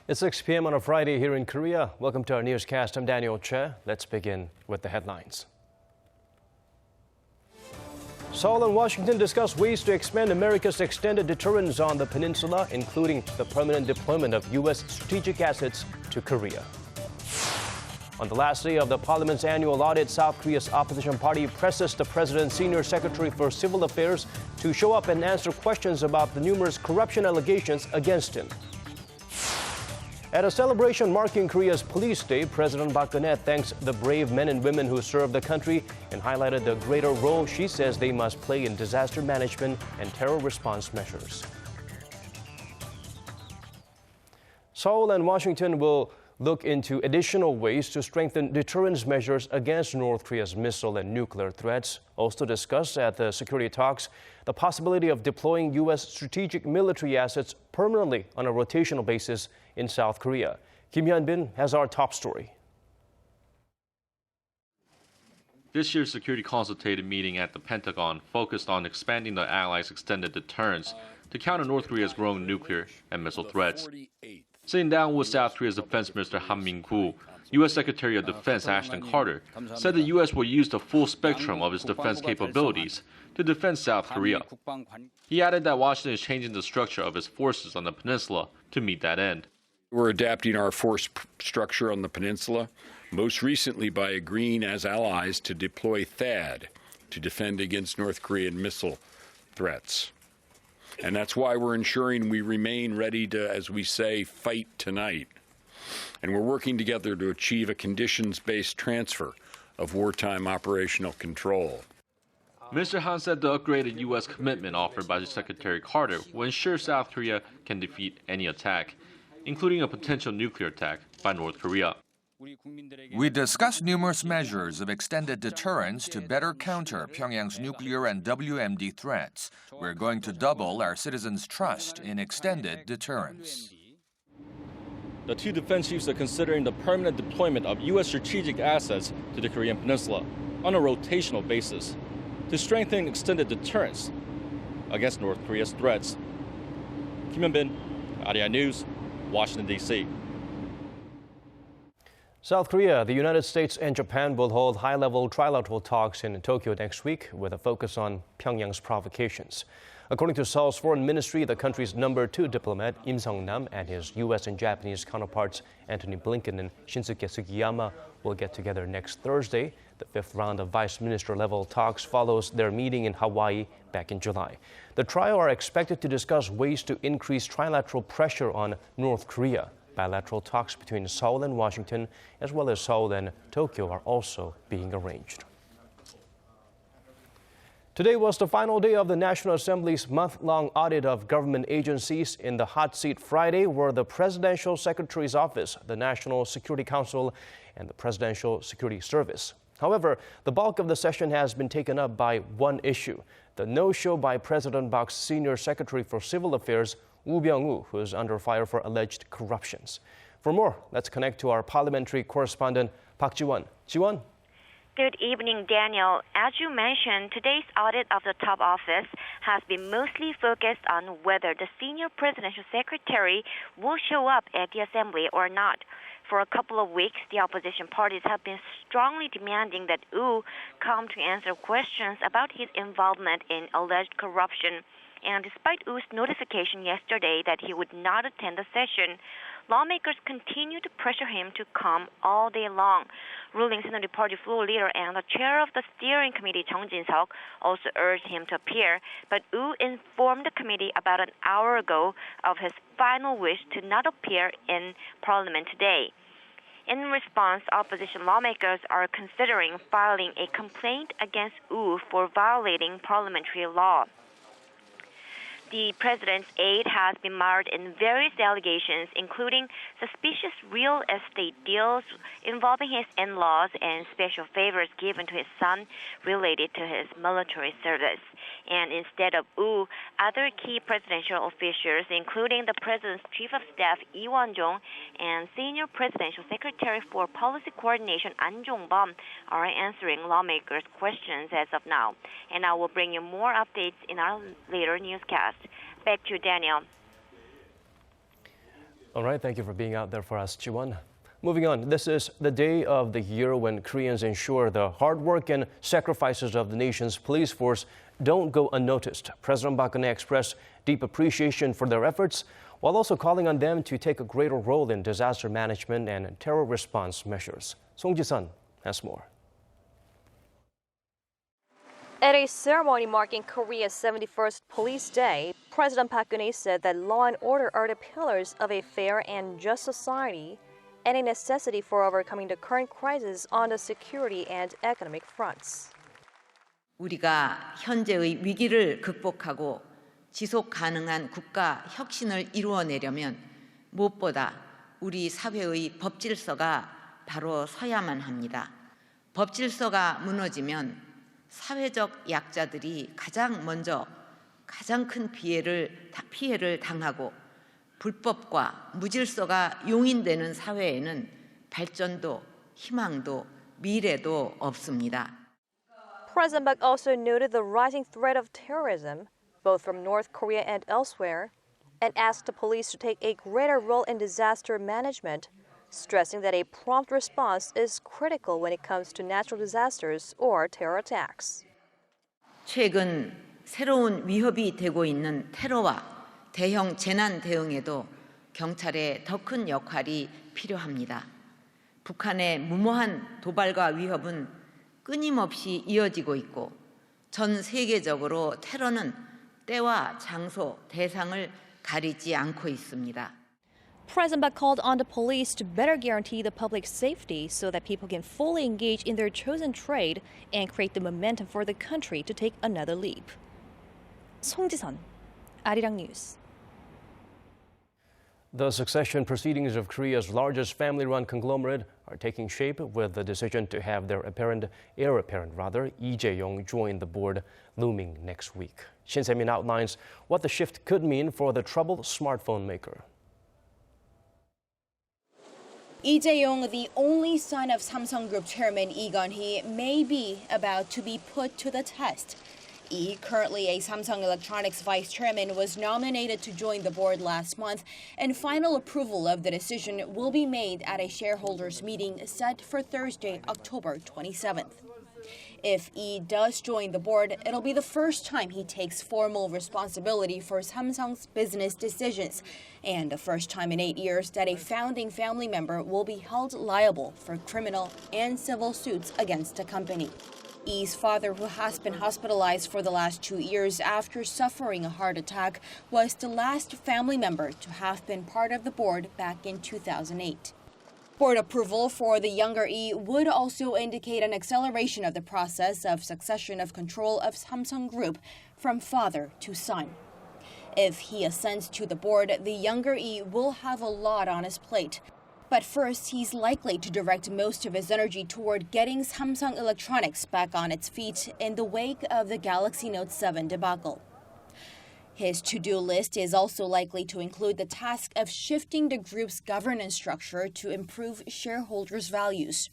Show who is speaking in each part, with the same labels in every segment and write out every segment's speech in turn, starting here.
Speaker 1: It's 6 p.m. on a Friday here in Korea. Welcome to our newscast. I'm Daniel Che. Let's begin with the headlines. Seoul and Washington discuss ways to expand America's extended deterrence on the peninsula, including the permanent deployment of U.S. strategic assets to Korea. On the last day of the parliament's annual audit, South Korea's opposition party presses the president's senior secretary for civil affairs to show up and answer questions about the numerous corruption allegations against him. At a celebration marking Korea's Police Day, President Park Geun-hye thanks the brave men and women who serve the country and highlighted the greater role she says they must play in disaster management and terror response measures. Seoul and Washington will look into additional ways to strengthen deterrence measures against North Korea's missile and nuclear threats. Also discussed at the security talks the possibility of deploying U.S. strategic military assets permanently on a rotational basis in South Korea. Kim Hyun-bin has our top story.
Speaker 2: This year's security consultative meeting at the Pentagon focused on expanding the Allies' extended deterrence to counter North Korea's growing nuclear and missile threats. Sitting down with South Korea's Defense Minister Han Min-koo, U.S. Secretary of Defense Ashton Carter said the U.S. will use the full spectrum of its defense capabilities to defend South Korea. He added that Washington is changing the structure of its forces on the peninsula to meet that end.
Speaker 3: We're adapting our force structure on the peninsula, most recently by agreeing as allies to deploy THAAD to defend against North Korean missile threats. And that's why we're ensuring we remain ready to, as we say, fight tonight. And we're working together to achieve a conditions-based transfer of wartime operational control.
Speaker 2: Mr. Han said the upgraded U.S. commitment offered by Secretary Carter will ensure South Korea can defeat any attack, including a potential nuclear attack by North Korea.
Speaker 4: We discussed numerous measures of extended deterrence to better counter Pyongyang's nuclear and WMD threats. We're going to double our citizens' trust in extended deterrence.
Speaker 5: The two defense chiefs are considering the permanent deployment of U.S. strategic assets to the Korean peninsula on a rotational basis to strengthen extended deterrence against North Korea's threats. Kim Hyun-bin, Arirang News, Washington, D.C.
Speaker 1: South Korea, the United States, and Japan will hold high-level trilateral talks in Tokyo next week with a focus on Pyongyang's provocations. According to Seoul's foreign ministry, the country's #2 diplomat Im Sung-nam and his U.S. and Japanese counterparts Antony Blinken and Shinsuke Sugiyama will get together next Thursday. The fifth round of vice minister-level talks follows their meeting in Hawaii back in July. The trio are expected to discuss ways to increase trilateral pressure on North Korea. Bilateral talks between Seoul and Washington, as well as Seoul and Tokyo, are also being arranged. Today was the final day of the National Assembly's month-long audit of government agencies. In the hot seat Friday were the Presidential Secretary's Office, the National Security Council, and the Presidential Security Service. However, the bulk of the session has been taken up by one issue, the no-show by President Park's Senior Secretary for Civil Affairs, Woo Byung-woo, who is under fire for alleged corruptions. For more, let's connect to our parliamentary correspondent, Park Ji-won. Ji-won?
Speaker 6: Good evening, Daniel. As you mentioned, today's audit of the top office has been mostly focused on whether the senior presidential secretary will show up at the assembly or not. For a couple of weeks, the opposition parties have been strongly demanding that Woo come to answer questions about his involvement in alleged corruption. And despite Woo's notification yesterday that he would not attend the session, lawmakers continue to pressure him to come all day long. Ruling Senate Party floor leader and the chair of the steering committee, Chung Jin-seok, also urged him to appear, but Woo informed the committee about an hour ago of his final wish to not appear in Parliament today. In response, opposition lawmakers are considering filing a complaint against Woo for violating parliamentary law. The president's aide has been mired in various allegations, including suspicious real estate deals involving his in-laws and special favors given to his son related to his military service. And instead of Woo, other key presidential officials, including the president's chief of staff, Lee Won-jong, and senior presidential secretary for policy coordination, An Jong-bum, are answering lawmakers' questions as of now. And I will bring you more updates in our later newscast. Back to you, Daniel.
Speaker 1: All right, thank you for being out there for us, Chiwon. Moving on, this is the day of the year when Koreans ensure the hard work and sacrifices of the nation's police force don't go unnoticed. President Park Geun-hye expressed deep appreciation for their efforts, while also calling on them to take a greater role in disaster management and terror response measures. Song Ji-sun has more.
Speaker 7: At a ceremony marking Korea's 71st Police Day, President Park Geun-hye said that law and order are the pillars of a fair and just society and a necessity for overcoming the current crisis on the security and economic fronts.
Speaker 8: 우리가 현재의 위기를 극복하고 지속 가능한 국가 혁신을 이루어내려면 무엇보다 우리 사회의 법 질서가 바로 서야만 합니다. 법 질서가 무너지면 사회적 약자들이 가장 먼저 가장 큰 피해를 당하고 불법과 무질서가 용인되는 사회에는 발전도, 희망도, 미래도 없습니다.
Speaker 7: President Park also noted the rising threat of terrorism, both from North Korea and elsewhere, and asked the police to take a greater role in disaster management, stressing that a prompt response is critical when it comes to natural disasters or terror attacks.
Speaker 8: 최근 새로운 위협이 되고 있는 테러와 대형 재난 대응에도 경찰의 더 큰 역할이 필요합니다. 북한의 무모한 도발과 위협은 끊임없이 이어지고 있고 전 세계적으로 테러는 때와 장소, 대상을 가리지 않고 있습니다.
Speaker 7: President Park called on the police to better guarantee the public's safety so that people can fully engage in their chosen trade and create the momentum for the country to take another leap. Song Ji-sun, Arirang News.
Speaker 1: The succession proceedings of Korea's largest family-run conglomerate are taking shape with the decision to have their heir apparent, Lee Jae-yong, join the board looming next week. Shin Se-min outlines what the shift could mean for the troubled smartphone maker.
Speaker 9: Lee Jae-yong, the only son of Samsung Group chairman Lee Gun-hee, may be about to be put to the test. Lee, currently a Samsung Electronics vice chairman, was nominated to join the board last month, and final approval of the decision will be made at a shareholders meeting set for Thursday, October 27th. If Lee does join the board, it'll be the first time he takes formal responsibility for Samsung's business decisions, and the first time in 8 years that a founding family member will be held liable for criminal and civil suits against the company. Lee's father, who has been hospitalized for the last 2 years after suffering a heart attack, was the last family member to have been part of the board back in 2008. Board approval for the younger Lee would also indicate an acceleration of the process of succession of control of Samsung Group from father to son. If he ascends to the board, the younger Lee will have a lot on his plate. But first, he's likely to direct most of his energy toward getting Samsung Electronics back on its feet in the wake of the Galaxy Note 7 debacle. His to-do list is also likely to include the task of shifting the group's governance structure to improve shareholders' values.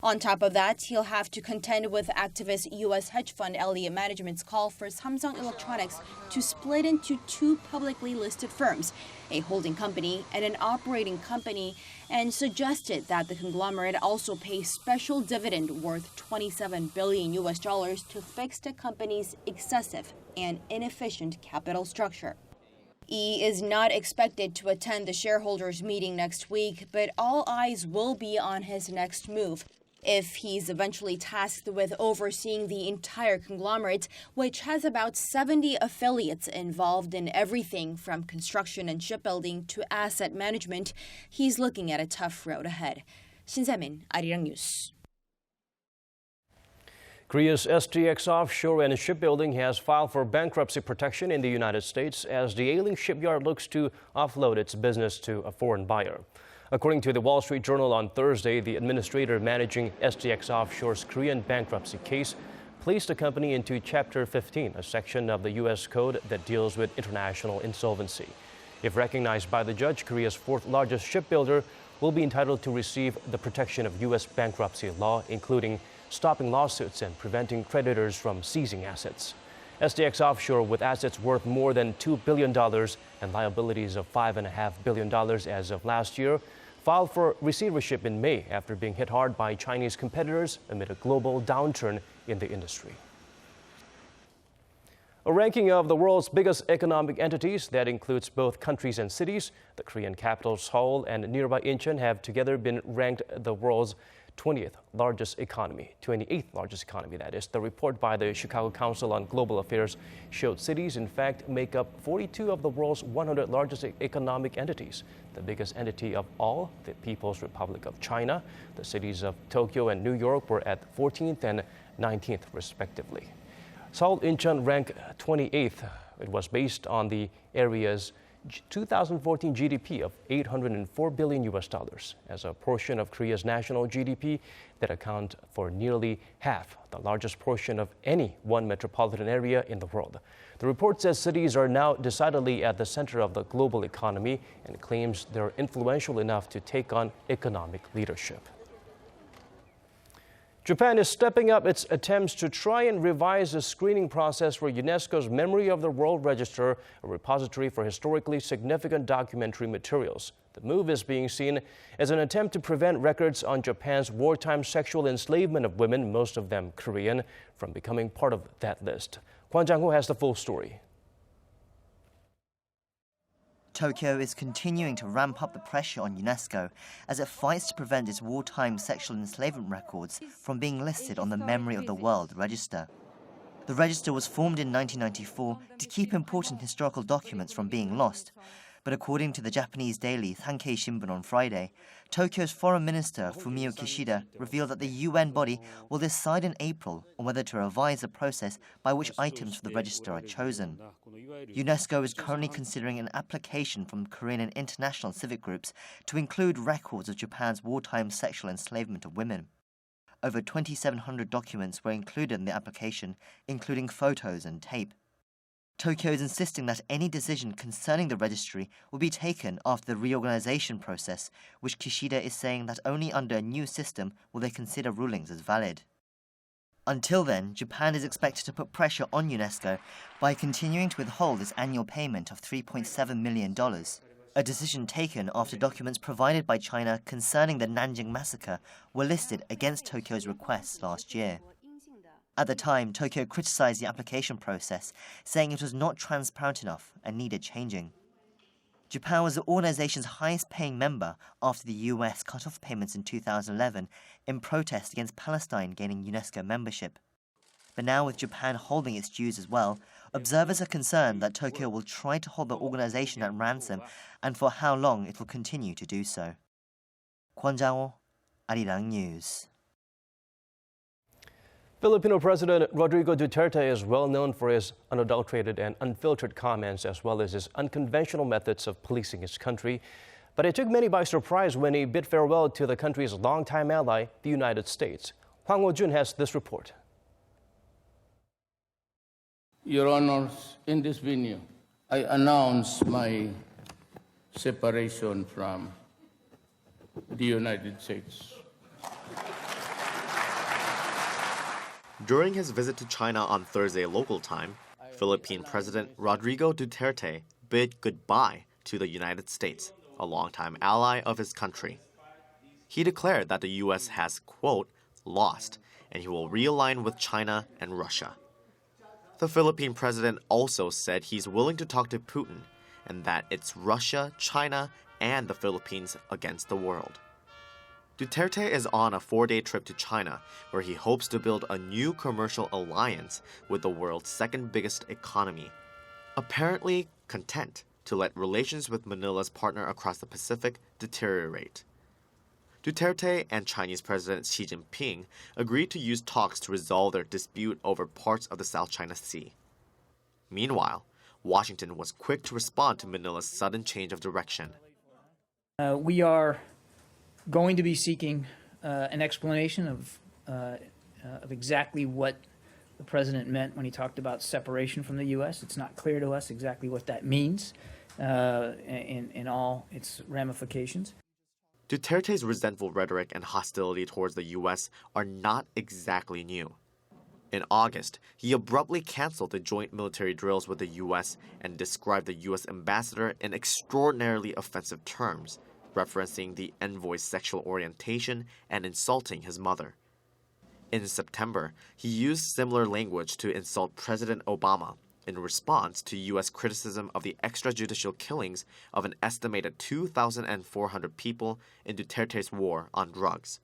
Speaker 9: On top of that, he'll have to contend with activist U.S. hedge fund Elliott Management's call for Samsung Electronics to split into 2 publicly listed firms, a holding company and an operating company, and suggested that the conglomerate also pay special dividend worth $27 billion to fix the company's excessive and inefficient capital structure. Lee is not expected to attend the shareholders meeting next week, but all eyes will be on his next move. If he's eventually tasked with overseeing the entire conglomerate, which has about 70 affiliates involved in everything from construction and shipbuilding to asset management, he's looking at a tough road ahead. Shin Se-min, Arirang News.
Speaker 1: Korea's STX Offshore and Shipbuilding has filed for bankruptcy protection in the United States as the ailing shipyard looks to offload its business to a foreign buyer. According to the Wall Street Journal on Thursday, the administrator managing STX Offshore's Korean bankruptcy case placed the company into Chapter 15, a section of the U.S. Code that deals with international insolvency. If recognized by the judge, Korea's 4th largest shipbuilder will be entitled to receive the protection of U.S. bankruptcy law, including stopping lawsuits and preventing creditors from seizing assets. SDX Offshore, with assets worth more than $2 billion and liabilities of $5.5 billion as of last year, filed for receivership in May after being hit hard by Chinese competitors amid a global downturn in the industry. A ranking of the world's biggest economic entities that includes both countries and cities. The Korean capital Seoul and nearby Incheon have together been ranked the world's 28th largest economy, that is. The report by the Chicago Council on Global Affairs showed cities, in fact, make up 42 of the world's 100 largest economic entities. The biggest entity of all, the People's Republic of China. The cities of Tokyo and New York were at 14th and 19th, respectively. Seoul-Incheon ranked 28th. It was based on the area's 2014 GDP of $804 billion as a portion of Korea's national GDP that account for nearly half, the largest portion of any one metropolitan area in the world. The report says cities are now decidedly at the center of the global economy and claims they're influential enough to take on economic leadership. Japan is stepping up its attempts to try and revise the screening process for UNESCO's Memory of the World Register, a repository for historically significant documentary materials. The move is being seen as an attempt to prevent records on Japan's wartime sexual enslavement of women, most of them Korean, from becoming part of that list. Kwon Jang-ho has the full story.
Speaker 10: Tokyo is continuing to ramp up the pressure on UNESCO as it fights to prevent its wartime sexual enslavement records from being listed on the Memory of the World Register. The register was formed in 1994 to keep important historical documents from being lost. But according to the Japanese daily Sankei Shimbun on Friday, Tokyo's Foreign Minister Fumio Kishida revealed that the UN body will decide in April on whether to revise the process by which items for the register are chosen. UNESCO is currently considering an application from Korean and international civic groups to include records of Japan's wartime sexual enslavement of women. Over 2,700 documents were included in the application, including photos and tape. Tokyo is insisting that any decision concerning the registry will be taken after the reorganization process, which Kishida is saying that only under a new system will they consider rulings as valid. Until then, Japan is expected to put pressure on UNESCO by continuing to withhold its annual payment of $3.7 million, a decision taken after documents provided by China concerning the Nanjing massacre were listed against Tokyo's requests last year. At the time, Tokyo criticized the application process, saying it was not transparent enough and needed changing. Japan was the organization's highest-paying member after the US cut off payments in 2011 in protest against Palestine gaining UNESCO membership. But now, with Japan holding its dues as well, observers are concerned that Tokyo will try to hold the organization at ransom and for how long it will continue to do so. Kwon Jang-ho, Arirang News.
Speaker 1: Filipino President Rodrigo Duterte is well known for his unadulterated and unfiltered comments, as well as his unconventional methods of policing his country. But it took many by surprise when he bid farewell to the country's longtime ally, the United States. Hwang Ho-jun has this report.
Speaker 11: Your Honors, in this venue, I announce my separation from the United States.
Speaker 12: During his visit to China on Thursday local time, Philippine President Rodrigo Duterte bid goodbye to the United States, a longtime ally of his country. He declared that the U.S. has, quote, lost, and he will realign with China and Russia. The Philippine president also said he's willing to talk to Putin and that it's Russia, China, and the Philippines against the world. Duterte is on a 4-day trip to China, where he hopes to build a new commercial alliance with the world's second biggest economy, apparently content to let relations with Manila's partner across the Pacific deteriorate. Duterte and Chinese President Xi Jinping agreed to use talks to resolve their dispute over parts of the South China Sea. Meanwhile, Washington was quick to respond to Manila's sudden change of direction.
Speaker 13: We are going to be seeking an explanation of exactly what the president meant when he talked about separation from the U.S. It's not clear to us exactly what that means in all its ramifications.
Speaker 12: Duterte's resentful rhetoric and hostility towards the U.S. are not exactly new. In August, he abruptly canceled the joint military drills with the U.S. and described the U.S. ambassador in extraordinarily offensive terms, referencing the envoy's sexual orientation and insulting his mother. In September, he used similar language to insult President Obama in response to U.S. criticism of the extrajudicial killings of an estimated 2,400 people in Duterte's war on drugs.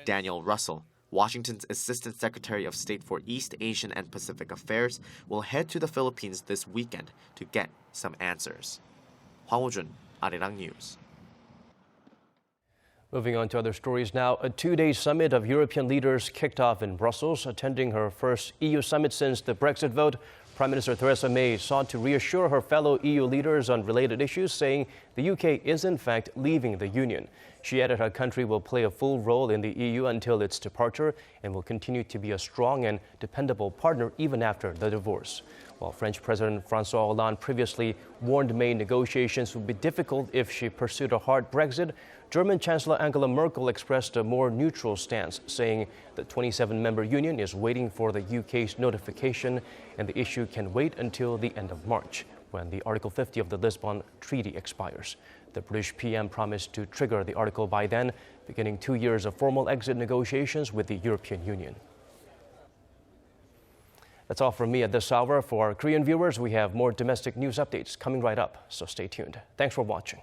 Speaker 12: Daniel Russell, Washington's Assistant Secretary of State for East Asian and Pacific Affairs, will head to the Philippines this weekend to get some answers. Hwang Ho-jun, Arirang News.
Speaker 1: Moving on to other stories now, a two-day summit of European leaders kicked off in Brussels. Attending her first EU summit since the Brexit vote, Prime Minister Theresa May sought to reassure her fellow EU leaders on related issues, saying the UK is in fact leaving the Union. She added her country will play a full role in the EU until its departure and will continue to be a strong and dependable partner even after the divorce. While French President François Hollande previously warned May negotiations would be difficult if she pursued a hard Brexit, German Chancellor Angela Merkel expressed a more neutral stance, saying the 27-member union is waiting for the UK's notification and the issue can wait until the end of March, when the Article 50 of the Lisbon Treaty expires. The British PM promised to trigger the article by then, beginning 2 years of formal exit negotiations with the European Union. That's all from me at this hour. For our Korean viewers, we have more domestic news updates coming right up, so stay tuned. Thanks for watching.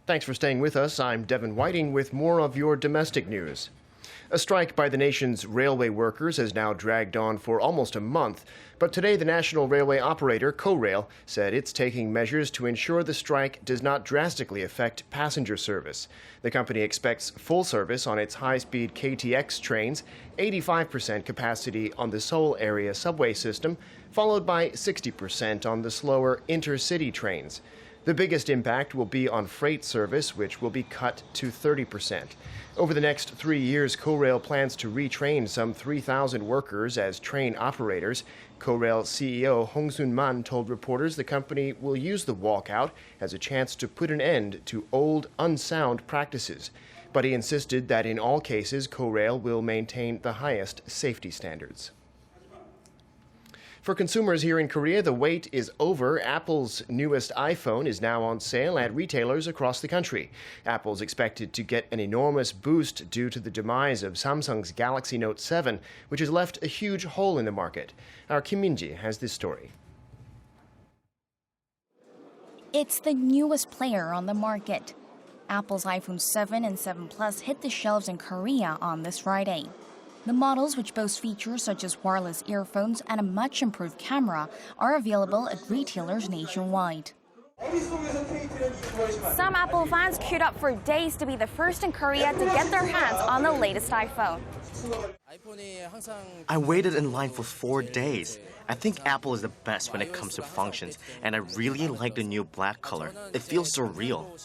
Speaker 14: Thanks for staying with us. I'm Devin Whiting with more of your domestic news. A strike by the nation's railway workers has now dragged on for almost a month, but today the national railway operator, Korail, said it's taking measures to ensure the strike does not drastically affect passenger service. The company expects full service on its high-speed KTX trains, 85% capacity on the Seoul area subway system, followed by 60% on the slower intercity trains. The biggest impact will be on freight service, which will be cut to 30%. Over the next 3 years, Korail plans to retrain some 3,000 workers as train operators. Korail CEO Hong Soon-man told reporters the company will use the walkout as a chance to put an end to old, unsound practices. But he insisted that in all cases, Korail will maintain the highest safety standards. For consumers here in Korea, the wait is over. Apple's newest iPhone is now on sale at retailers across the country. Apple's expected to get an enormous boost due to the demise of Samsung's Galaxy Note 7, which has left a huge hole in the market. Our Kim Min-ji has this story.
Speaker 15: It's the newest player on the market. Apple's iPhone 7 and 7 Plus hit the shelves in Korea on this Friday. The models, which boast features such as wireless earphones and a much improved camera, are available at retailers nationwide.
Speaker 9: Some Apple fans queued up for days to be the first in Korea to get their hands on the latest iPhone.
Speaker 12: I waited in line for 4 days. I think Apple is the best when it comes to functions, and I really like the new black color. It feels so real.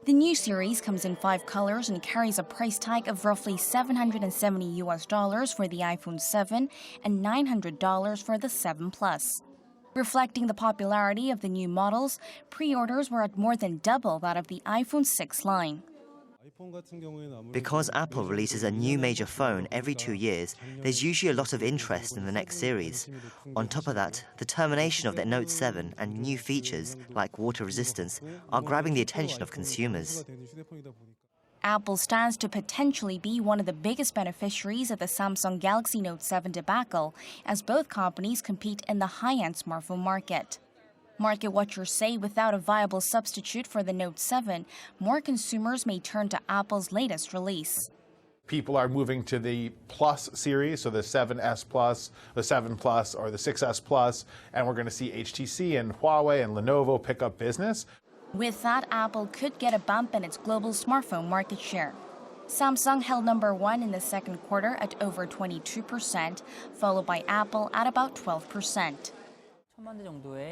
Speaker 15: The new series comes in 5 colors and carries a price tag of roughly $770 for the iPhone 7 and $900 for the 7 Plus. Reflecting the popularity of the new models, pre-orders were at more than double that of the iPhone 6 line.
Speaker 10: Because Apple releases a new major phone every 2 years, there's usually a lot of interest in the next series. On top of that, the termination of the Note 7 and new features, like water resistance, are grabbing the attention of consumers.
Speaker 15: Apple stands to potentially be one of the biggest beneficiaries of the Samsung Galaxy Note 7 debacle, as both companies compete in the high-end smartphone market. Market watchers say without a viable substitute for the Note 7, more consumers may turn to Apple's latest release.
Speaker 16: People are moving to the Plus series, so the 7S Plus, the 7 Plus, or the 6S Plus, and we're going to see HTC and Huawei and Lenovo pick up business.
Speaker 15: With that, Apple could get a bump in its global smartphone market share. Samsung held number 1 in the second quarter at over 22%, followed by Apple at about 12%.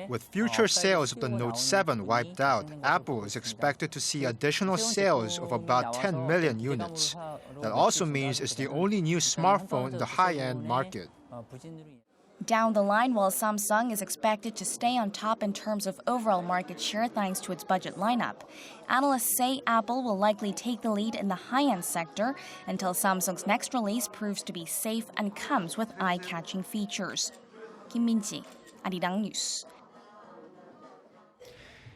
Speaker 17: With future sales of the Note 7 wiped out, Apple is expected to see additional sales of about 10 million units. That also means it's the only new smartphone in the high-end market.
Speaker 15: Down the line, while Samsung is expected to stay on top in terms of overall market share thanks to its budget lineup, analysts say Apple will likely take the lead in the high-end sector until Samsung's next release proves to be safe and comes with eye-catching features. Kim Min-ji, Arirang News.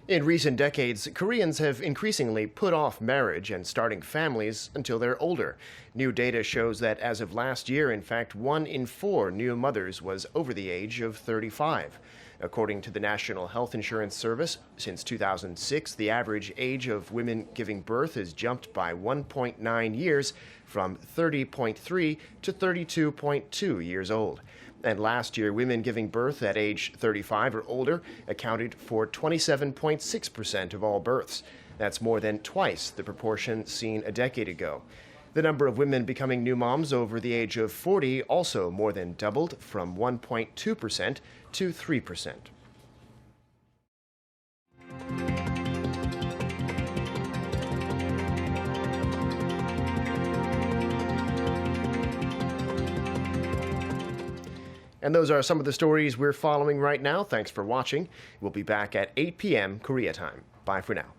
Speaker 14: In recent decades, Koreans have increasingly put off marriage and starting families until they're older. New data shows that as of last year, in fact, 1 in 4 new mothers was over the age of 35. According to the National Health Insurance Service, since 2006, the average age of women giving birth has jumped by 1.9 years, from 30.3 to 32.2 years old. And last year, women giving birth at age 35 or older accounted for 27.6% of all births. That's more than twice the proportion seen a decade ago. The number of women becoming new moms over the age of 40 also more than doubled, from 1.2% to 3%. And those are some of the stories we're following right now. Thanks for watching. We'll be back at 8 p.m. Korea time. Bye for now.